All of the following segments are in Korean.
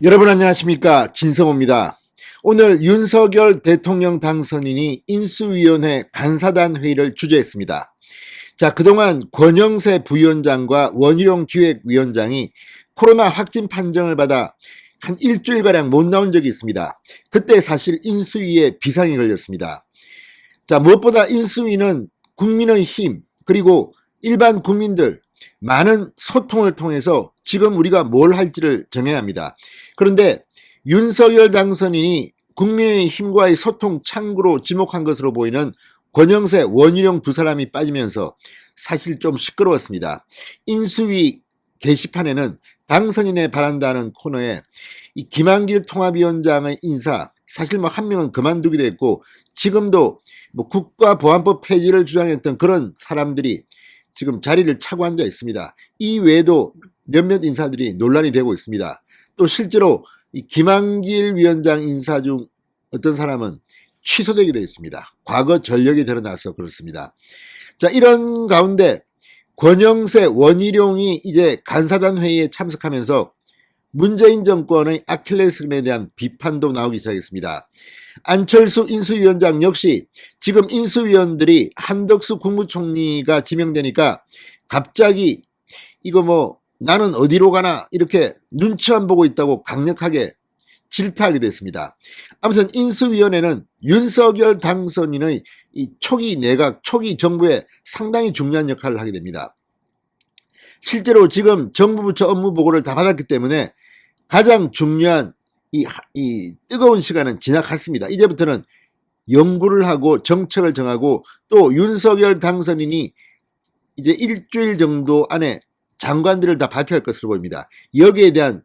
여러분 안녕하십니까, 진성호입니다. 오늘 윤석열 대통령 당선인이 인수위원회 간사단 회의를 주재했습니다. 자, 그동안 권영세 부위원장과 원희룡 기획위원장이 코로나 확진 판정을 받아 한 일주일가량 못 나온 적이 있습니다. 그때 사실 인수위에 비상이 걸렸습니다. 자, 무엇보다 인수위는 국민의 힘, 그리고 일반 국민들, 많은 소통을 통해서 지금 우리가 뭘 할지를 정해야 합니다. 그런데 윤석열 당선인이 국민의 힘과의 소통 창구로 지목한 것으로 보이는 권영세, 원희룡 두 사람이 빠지면서 사실 좀 시끄러웠습니다. 인수위 게시판에는 당선인에 바란다는 코너에 이 김한길 통합위원장의 인사, 사실 뭐 한 명은 그만두기도 했고, 지금도 뭐 국가보안법 폐지를 주장했던 그런 사람들이 지금 자리를 차고 앉아 있습니다. 이 외에도 몇몇 인사들이 논란이 되고 있습니다. 또 실제로 이 김한길 위원장 인사 중 어떤 사람은 취소되기도 했습니다. 과거 전력이 드러나서 그렇습니다. 자, 이런 가운데 권영세, 원희룡이 이제 간사단 회의에 참석하면서 문재인 정권의 아킬레스건에 대한 비판도 나오기 시작했습니다. 안철수 인수위원장 역시 지금 인수위원들이 한덕수 국무총리가 지명되니까 갑자기 이거 뭐 나는 어디로 가나 이렇게 눈치만 보고 있다고 강력하게 질타하기도 했습니다. 아무튼 인수위원회는 윤석열 당선인의 이 초기 내각, 초기 정부에 상당히 중요한 역할을 하게 됩니다. 실제로 지금 정부 부처 업무 보고를 다 받았기 때문에 가장 중요한 이 뜨거운 시간은 지나갔습니다. 이제부터는 연구를 하고 정책을 정하고, 또 윤석열 당선인이 이제 일주일 정도 안에 장관들을 다 발표할 것으로 보입니다. 여기에 대한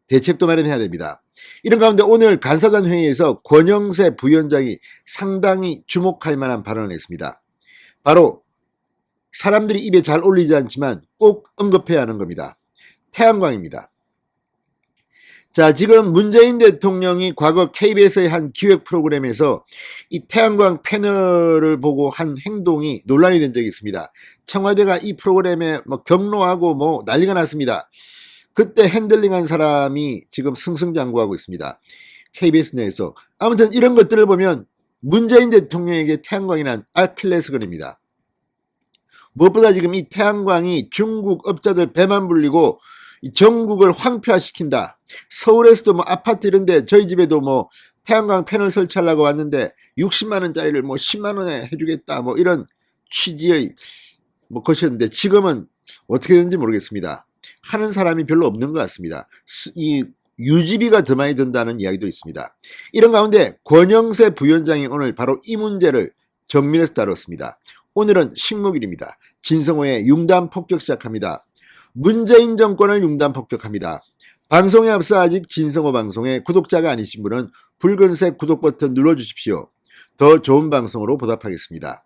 대책도 마련해야 됩니다. 이런 가운데 오늘 간사단 회의에서 권영세 부위원장이 상당히 주목할 만한 발언을 했습니다. 바로 사람들이 입에 잘 올리지 않지만 꼭 언급해야 하는 겁니다. 태양광입니다. 자, 지금 문재인 대통령이 과거 KBS의 한 기획 프로그램에서 이 태양광 패널을 보고 한 행동이 논란이 된 적이 있습니다. 청와대가 이 프로그램에 뭐 경로하고 뭐 난리가 났습니다. 그때 핸들링한 사람이 지금 승승장구하고 있습니다. KBS 내에서. 아무튼 이런 것들을 보면 문재인 대통령에게 태양광이란 아킬레스건입니다. 무엇보다 지금 이 태양광이 중국 업자들 배만 불리고 전국을 황폐화시킨다. 서울에서도 뭐 아파트 이런데 저희 집에도 뭐 태양광 패널 설치하려고 왔는데 60만 원짜리를 뭐 10만 원에 해주겠다, 뭐 이런 취지의 뭐 것이었는데 지금은 어떻게 되는지 모르겠습니다. 하는 사람이 별로 없는 것 같습니다. 이 유지비가 더 많이 든다는 이야기도 있습니다. 이런 가운데 권영세 부위원장이 오늘 바로 이 문제를 정면에서 다뤘습니다. 오늘은 식목일입니다. 진성호의 융단 폭격 시작합니다. 문재인 정권을 융단 폭격합니다. 방송에 앞서 아직 진성호 방송의 구독자가 아니신 분은 붉은색 구독 버튼 눌러주십시오. 더 좋은 방송으로 보답하겠습니다.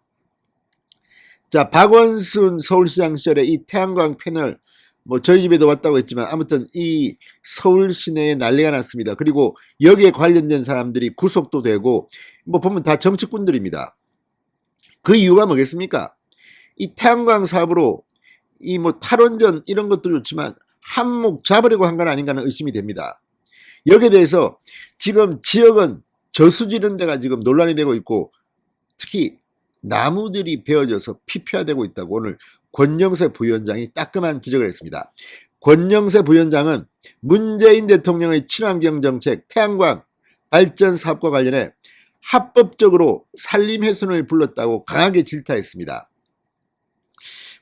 자, 박원순 서울시장 시절에 이 태양광 패널 뭐 저희 집에도 왔다고 했지만 아무튼 이 서울 시내에 난리가 났습니다. 그리고 여기에 관련된 사람들이 구속도 되고 뭐 보면 다 정치꾼들입니다. 그 이유가 뭐겠습니까? 이 태양광 사업으로 이 뭐 탈원전 이런 것도 좋지만 한몫 잡으려고 한 건 아닌가 하는 의심이 됩니다. 여기에 대해서 지금 지역은 저수지 이런 데가 지금 논란이 되고 있고, 특히 나무들이 베어져서 피폐화되고 있다고 오늘 권영세 부위원장이 따끔한 지적을 했습니다. 권영세 부위원장은 문재인 대통령의 친환경 정책 태양광 발전 사업과 관련해 합법적으로 산림훼손을 불렀다고 강하게 질타했습니다.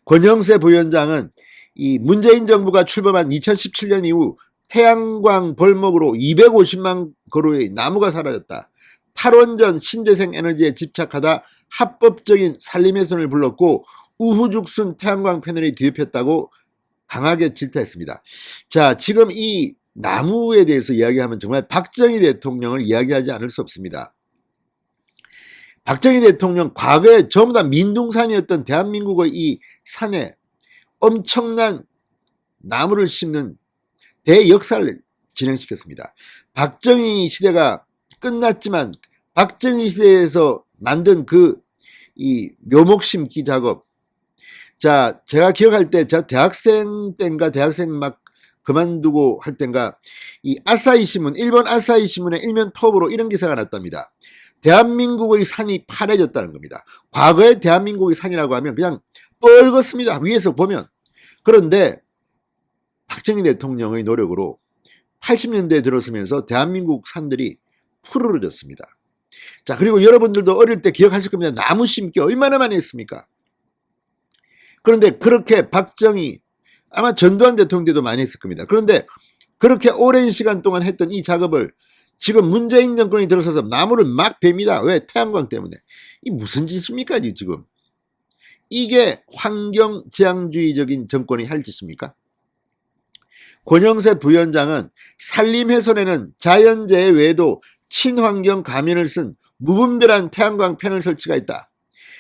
권영세 부위원장은 이 문재인 정부가 출범한 2017년 이후 태양광 벌목으로 250만 그루의 나무가 사라졌다. 탈원전 신재생 에너지에 집착하다 합법적인 산림훼손을 불렀고 우후죽순 태양광 패널이 뒤집혔다고 강하게 질타했습니다. 자, 지금 이 나무에 대해서 이야기하면 정말 박정희 대통령을 이야기하지 않을 수 없습니다. 박정희 대통령 과거에 전부 다 민둥산이었던 대한민국의 이 산에 엄청난 나무를 심는 대역사를 진행시켰습니다. 박정희 시대가 끝났지만 박정희 시대에서 만든 그 이 묘목 심기 작업, 자, 제가 기억할 때, 저 대학생 때인가 대학생 막 그만두고 할 땐가 이 아사히 신문, 일본 아사히 신문의 일면 톱으로 이런 기사가 났답니다. 대한민국의 산이 파래졌다는 겁니다. 과거의 대한민국의 산이라고 하면 그냥 뻘겋습니다. 위에서 보면. 그런데 박정희 대통령의 노력으로 80년대에 들어서면서 대한민국 산들이 푸르러졌습니다. 자, 그리고 여러분들도 어릴 때 기억하실 겁니다. 나무 심기 얼마나 많이 했습니까? 그런데 그렇게 박정희, 아마 전두환 대통령 때도 많이 했을 겁니다. 그런데 그렇게 오랜 시간 동안 했던 이 작업을 지금 문재인 정권이 들어서서 나무를 막 팹니다. 왜? 태양광 때문에. 이 무슨 짓입니까, 지금? 이게 환경지향주의적인 정권이 할 짓입니까? 권영세 부위원장은 산림훼손에는 자연재해 외에도 친환경 가면을 쓴 무분별한 태양광 패널 설치가 있다.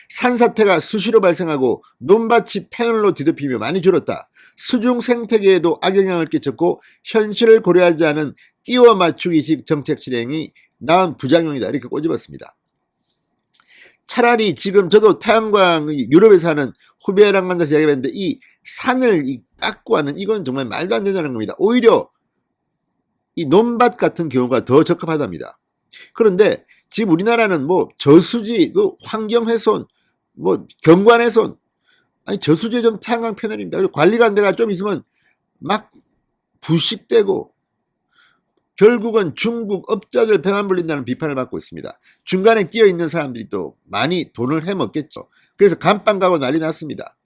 산사태가 수시로 발생하고 논밭이 패널로 뒤덮이며 많이 줄었다. 수중 생태계에도 악영향을 끼쳤고 현실을 고려하지 않은 끼워 맞추기식 정책 실행이 낳은 부작용이다. 이렇게 꼬집었습니다. 차라리 지금 저도 태양광이 유럽에서 하는 후배랑 만나서 이야기했는데 이 산을 깎고 하는 이건 정말 말도 안 된다는 겁니다. 오히려 이 논밭 같은 경우가 더 적합하답니다. 그런데 지금 우리나라는 뭐 저수지, 환경훼손, 뭐 경관훼손, 아니 저수지에 좀 태양광 패널입니다. 관리가 안 돼가 좀 있으면 막 부식되고 결국은 중국 업자들 배만 불린다는 비판을 받고 있습니다. 중간에 끼어 있는 사람들이 또 많이 돈을 해먹겠죠. 그래서 감방 가고 난리 났습니다.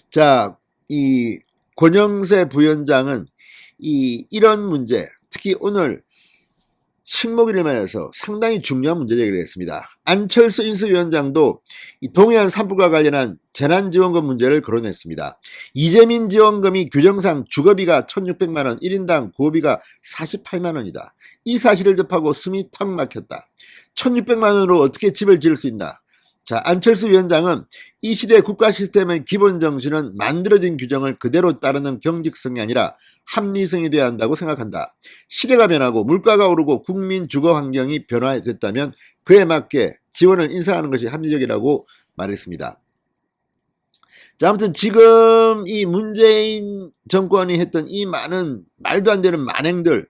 자, 이 권영세 부위원장은 이런 문제, 특히 오늘 식목일을 맞아서 상당히 중요한 문제 제기를 했습니다. 안철수 인수위원장도 이 동해안 산불과 관련한 재난지원금 문제를 거론했습니다. 이재민 지원금이 규정상 주거비가 1,600만 원, 1인당 구호비가 48만 원이다. 이 사실을 접하고 숨이 턱 막혔다. 1,600만 원으로 어떻게 집을 지을 수 있나? 자, 안철수 위원장은 이 시대 국가 시스템의 기본 정신은 만들어진 규정을 그대로 따르는 경직성이 아니라 합리성이 되어야 한다고 생각한다. 시대가 변하고 물가가 오르고 국민 주거 환경이 변화됐다면 그에 맞게 지원을 인상하는 것이 합리적이라고 말했습니다. 자, 아무튼 지금 이 문재인 정권이 했던 이 많은 말도 안 되는 만행들,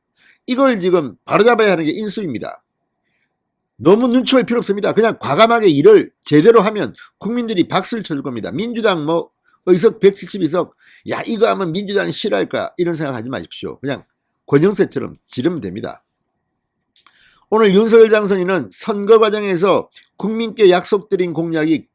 이걸 지금 바로잡아야 하는 게 인수입니다. 너무 눈치 볼 필요 없습니다. 그냥 과감하게 일을 제대로 하면 국민들이 박수를 쳐줄 겁니다. 민주당 뭐 의석 172석, 야 이거 하면 민주당이 싫어할까 이런 생각하지 마십시오. 그냥 권영세처럼 지르면 됩니다. 오늘 윤석열 당선인은 선거 과정에서 국민께 약속드린 공약이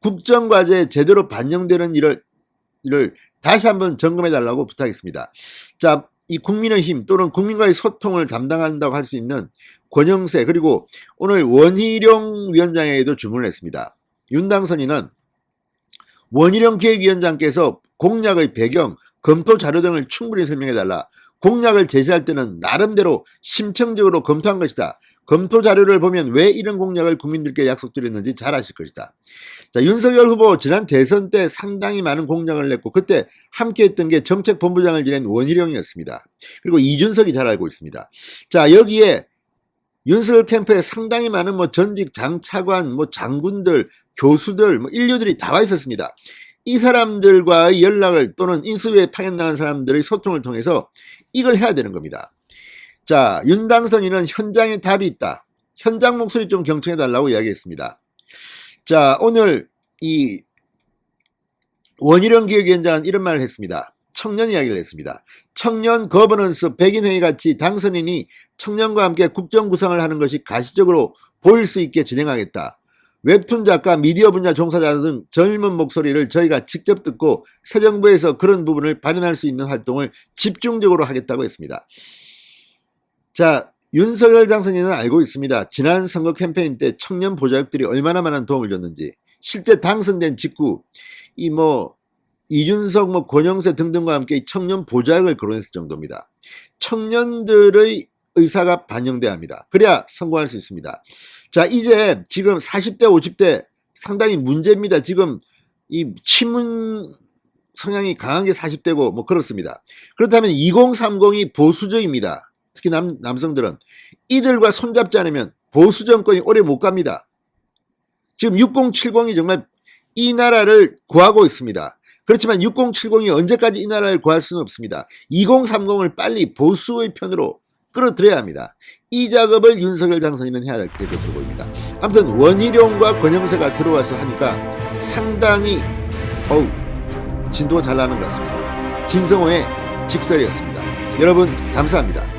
국정과제에 제대로 반영되는 일을 다시 한번 점검해달라고 부탁했습니다. 자, 이 국민의힘 또는 국민과의 소통을 담당한다고 할 수 있는 권영세, 그리고 오늘 원희룡 위원장에게도 주문을 했습니다. 윤 당선인은 원희룡 기획위원장께서 공약의 배경, 검토 자료 등을 충분히 설명해달라. 공약을 제시할 때는 나름대로 심층적으로 검토한 것이다. 검토 자료를 보면 왜 이런 공약을 국민들께 약속드렸는지 잘 아실 것이다. 자, 윤석열 후보 지난 대선 때 상당히 많은 공약을 냈고 그때 함께했던 게 정책본부장을 지낸 원희룡이었습니다. 그리고 이준석이 잘 알고 있습니다. 자, 여기에 윤석열 캠프에 상당히 많은 뭐 전직 장차관, 뭐 장군들, 교수들, 뭐 인류들이 다 와 있었습니다. 이 사람들과의 연락을 또는 인수위에 파견나간 사람들의 소통을 통해서 이걸 해야 되는 겁니다. 자, 윤 당선인은 현장에 답이 있다. 현장 목소리 좀 경청해달라고 이야기했습니다. 자, 오늘 이 원희룡 기획위원장은 이런 말을 했습니다. 청년 이야기를 했습니다. 청년 거버넌스 백인회의 같이 당선인이 청년과 함께 국정 구상을 하는 것이 가시적으로 보일 수 있게 진행하겠다. 웹툰 작가, 미디어 분야 종사자 등 젊은 목소리를 저희가 직접 듣고 새 정부에서 그런 부분을 발현할 수 있는 활동을 집중적으로 하겠다고 했습니다. 자, 윤석열 당선인은 알고 있습니다. 지난 선거 캠페인 때 청년 보좌역들이 얼마나 많은 도움을 줬는지. 실제 당선된 직후 이준석, 권영세 등등과 함께 청년 보좌역을 거론했을 정도입니다. 청년들의 의사가 반영돼야 합니다. 그래야 성공할 수 있습니다. 자, 이제 지금 40대, 50대 상당히 문제입니다. 지금 이 친문 성향이 강한 게 40대고 뭐 그렇습니다. 그렇다면 2030이 보수적입니다. 특히 남성들은 이들과 손잡지 않으면 보수 정권이 오래 못 갑니다. 지금 6070이 정말 이 나라를 구하고 있습니다. 그렇지만 6070이 언제까지 이 나라를 구할 수는 없습니다. 2030을 빨리 보수의 편으로 끌어들여야 합니다. 이 작업을 윤석열 당선인은 해야 될 것으로 보입니다. 아무튼 원희룡과 권영세가 들어와서 하니까 상당히 진도가 잘 나는 것 같습니다. 진성호의 직설이었습니다. 여러분 감사합니다.